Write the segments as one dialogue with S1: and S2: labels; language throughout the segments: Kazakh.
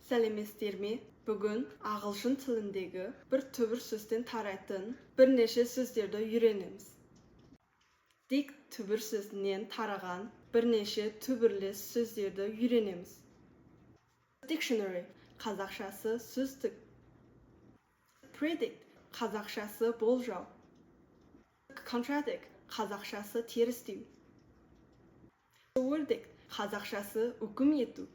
S1: Сәлеметсіздер ме? Бүгін ағылшын тіліндегі бір түбір сөзден тарайтын бірнеше сөздерді үйренеміз. Дик түбір сөзінен тараған бірнеше түбірлес сөздерді үйренеміз. Dictionary қазақшасы сөздік. Predict қазақшасы болжау. Contradict қазақшасы терістеу. Verdict қазақшасы үкім ету.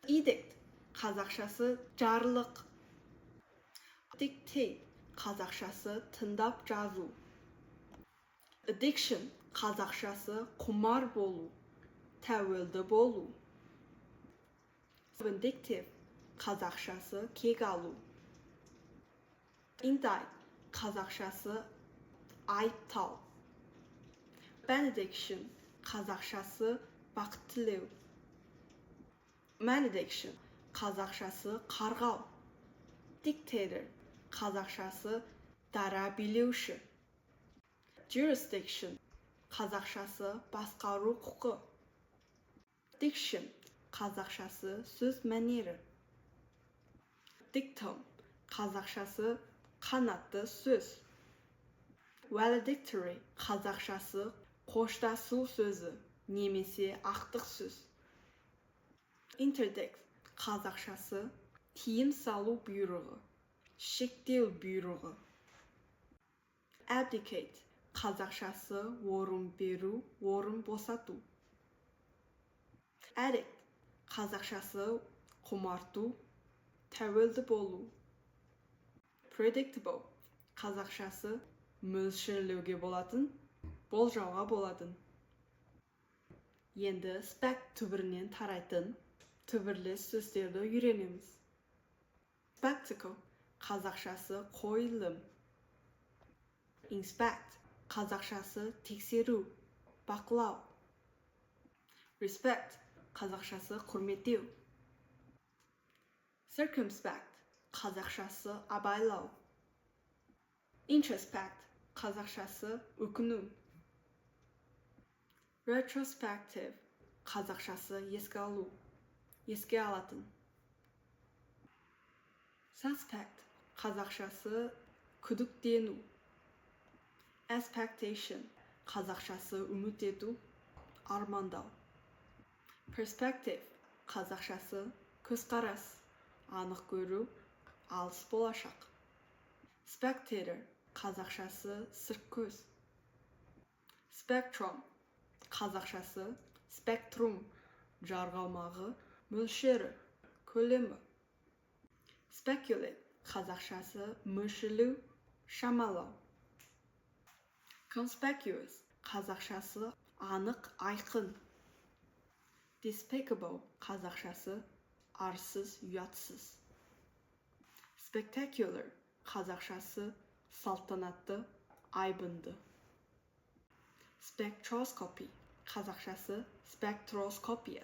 S1: Edict қазақшасы жарлық. Dictate қазақшасы тыңдап жазу. Addiction қазақшасы құмар болу, тәуелді болу. Vindictive қазақшасы кек алу. Indict қазақшасы айыптау. Benediction қазақшасы бақыт тілеу. Malediction қазақшасы қарғау. Dictator қазақшасы дара билеуші. Jurisdiction қазақшасы басқару құқы. Diction қазақшасы сөз мәнері. Dictum қазақшасы қанатты сөз. Valedictory қазақшасы қоштасу сөзі немесе ақтық сөз. Interdict қазақшасы тыйым салу бұйрығы, шектеу бұйрығы. Abdicate қазақшасы орын беру, орын босату. Addict қазақшасы құмарту, тәуелді болу. Predictable қазақшасы мөлшерлеуге болатын, болжауға болатын. Енді spec түбірінен тарайтын түбірлес сөздерді үйренеміз. Spectacle қазақшасы қойылым. Inspect қазақшасы тексеру, бақылау. Respect қазақшасы құрметтеу. Circumspect қазақшасы абайлау. Introspect қазақшасы өкіну. Retrospective қазақшасы еске алу, еске алатын. Suspect қазақшасы күдіктену. Expectation қазақшасы үміт ету, армандау. Perspective қазақшасы көзқарас, анық көру, алыс болашақ. Spectator қазақшасы сырт көз. Spectrum қазақшасы спектрум, жарғы аумағы, мөлшері, көлемі. Speculate қазақшасы мөлшерлеу, шамалау. Conspicuous қазақшасы анық, айқын. Despicable қазақшасы арсыз, ұятсыз. Spectacular қазақшасы салтанатты, айбынды. Spectroscopy қазақшасы спектроскопия,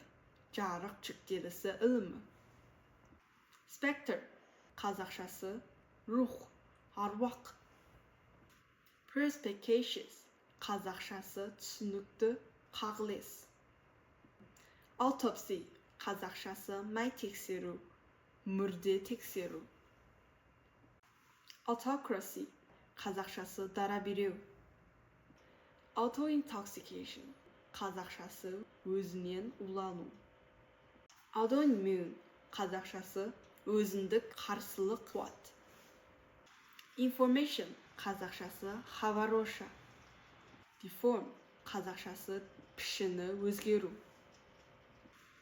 S1: жарық жүктелісі ілімі. Spectre қазақшасы рух, аруақ. Perspicacious қазақшасы түсінікті, қағылез. Autopsy қазақшасы май тексеру, мүрде тексеру. Autocracy қазақшасы дара беру. Autointoxication қазақшасы өзінен улану. Autoimmune қазақшасы өзіндік қарсылық қуат. Information қазақшасы хабар-ошар. Deformed қазақшасы пішіні өзгеру.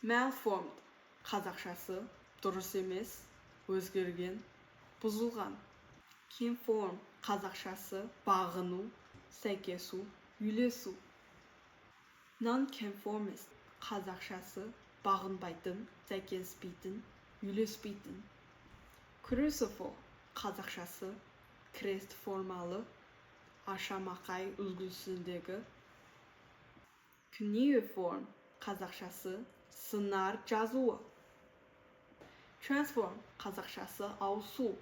S1: Malformed қазақшасы дұрыс емес, өзгерген, бұзылған. Conform қазақшасы бағыну, сәйкесу, үйлесу. Nonconformist қазақшасы бағынбайтын, сәйкеспейтін, үйлеспейтін. Cruciform қазақшасы крест формалы, ашамақай үлгісіндегі. Cuneiform қазақшасы сыңар жазуы. Transform қазақшасы ауысу,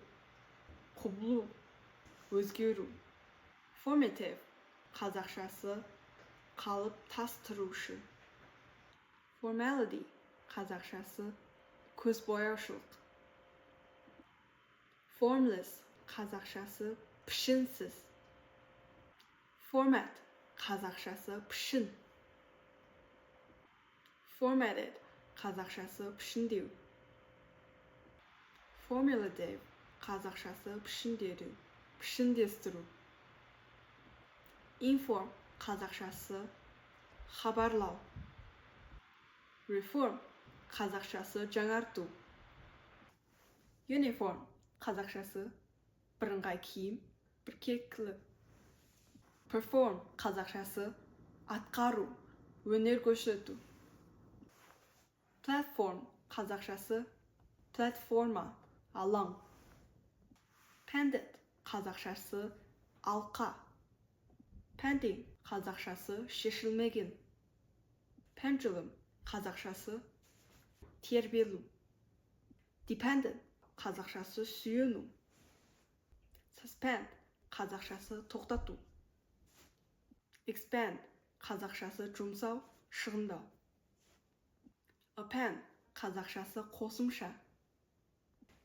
S1: құбылу, өзгеру. Formative қазақшасы қалып тастырушы. Formality қазақшасы көзбояушылық. Formless қазақшасы пішінсіз. Format қазақшасы пішін. Formatted қазақшасы пішіндеу. Formulative қазақшасы пішіндету, пішіндестіру. Inform қазақшасы хабарлау. Reform қазақшасы жаңарту. Uniform қазақшасы бірыңғай киім, біркелкілі. Perform қазақшасы атқару, өнер көрсету. Platform қазақшасы платформа, алаң. Pendant қазақшасы алқа. Pending қазақшасы шешілмеген. Pendulum қазақшасы тербелу. Dependent қазақшасы сүйену. Suspend қазақшасы тоқтату. Expand қазақшасы жұмсау, шығындау. Append қазақшасы қосымша.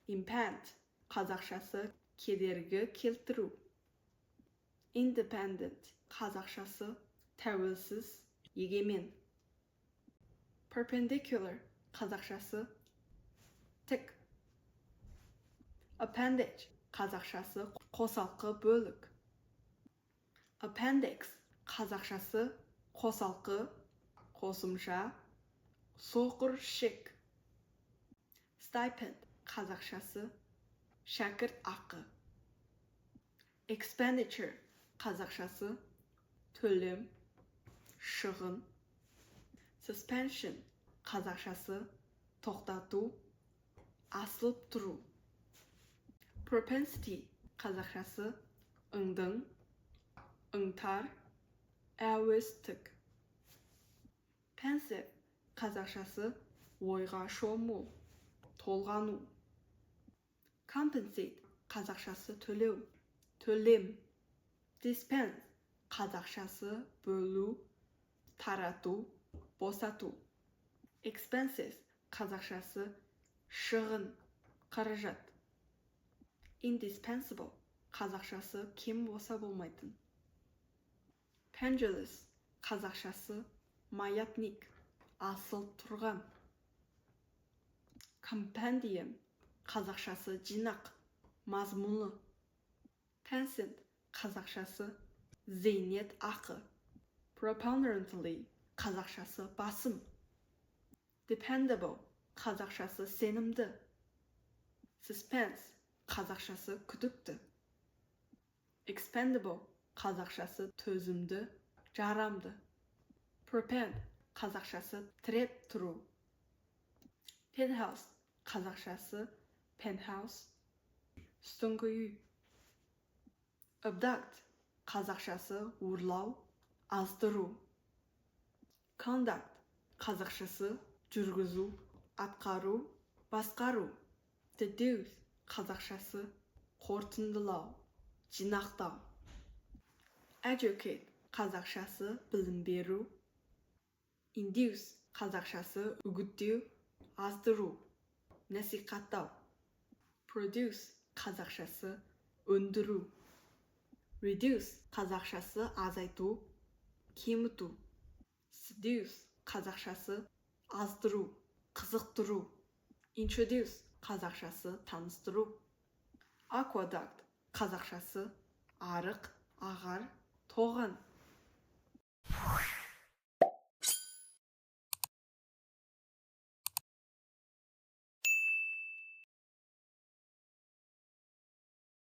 S1: Impend қазақшасы кедергі келтіру. Independent қазақшасы тәуелсіз, егемен. Perpendicular қазақшасы тік. Appendage қазақшасы қосалқы бөлік. Appendix қазақшасы қосалқы, қосымша, соқыр шек. Stipend қазақшасы шәкірт ақы. Expenditure қазақшасы төлем, шығын. Suspension қазақшасы тоқтату, асылып тұру. Propensity қазақшасы ыңдың, ыңтар, әуестік. Pensive қазақшасы ойға шому, толғану. Compensate қазақшасы төлеу, төлем. Dispense қазақшасы бөлу, тарату, босату. Expenses қазақшасы шығын, қаражат. Indispensable қазақшасы кем болса болмайтын. Pendulous қазақшасы маятник, асыл тұрған. Compendium қазақшасы жинақ, мазмұны. Pensant қазақшасы зейнет ақы. Preponderantly қазақшасы басым. Dependable қазақшасы сенімді. Suspense қазақшасы күдікті. Expendable қазақшасы төзімді, жарамды. Prepend қазақшасы тіреп тұру. Penthouse қазақшасы penthouse, үстіңгі үй. Abduct қазақшасы ұрлау, аздыру. Conduct қазақшасы жүргізу, атқару, басқару. Deduce қазақшасы қорытындылау, жинақтау. Educate қазақшасы білім беру. Induce қазақшасы үгіттеу, аздыру, насихаттау. Produce қазақшасы өндіру. Reduce қазақшасы азайту, кеміту. Seduce қазақшасы аздыру, қызықтыру. Introduce қазақшасы таныстыру. Aqueduct қазақшасы арық, ағар, тоған.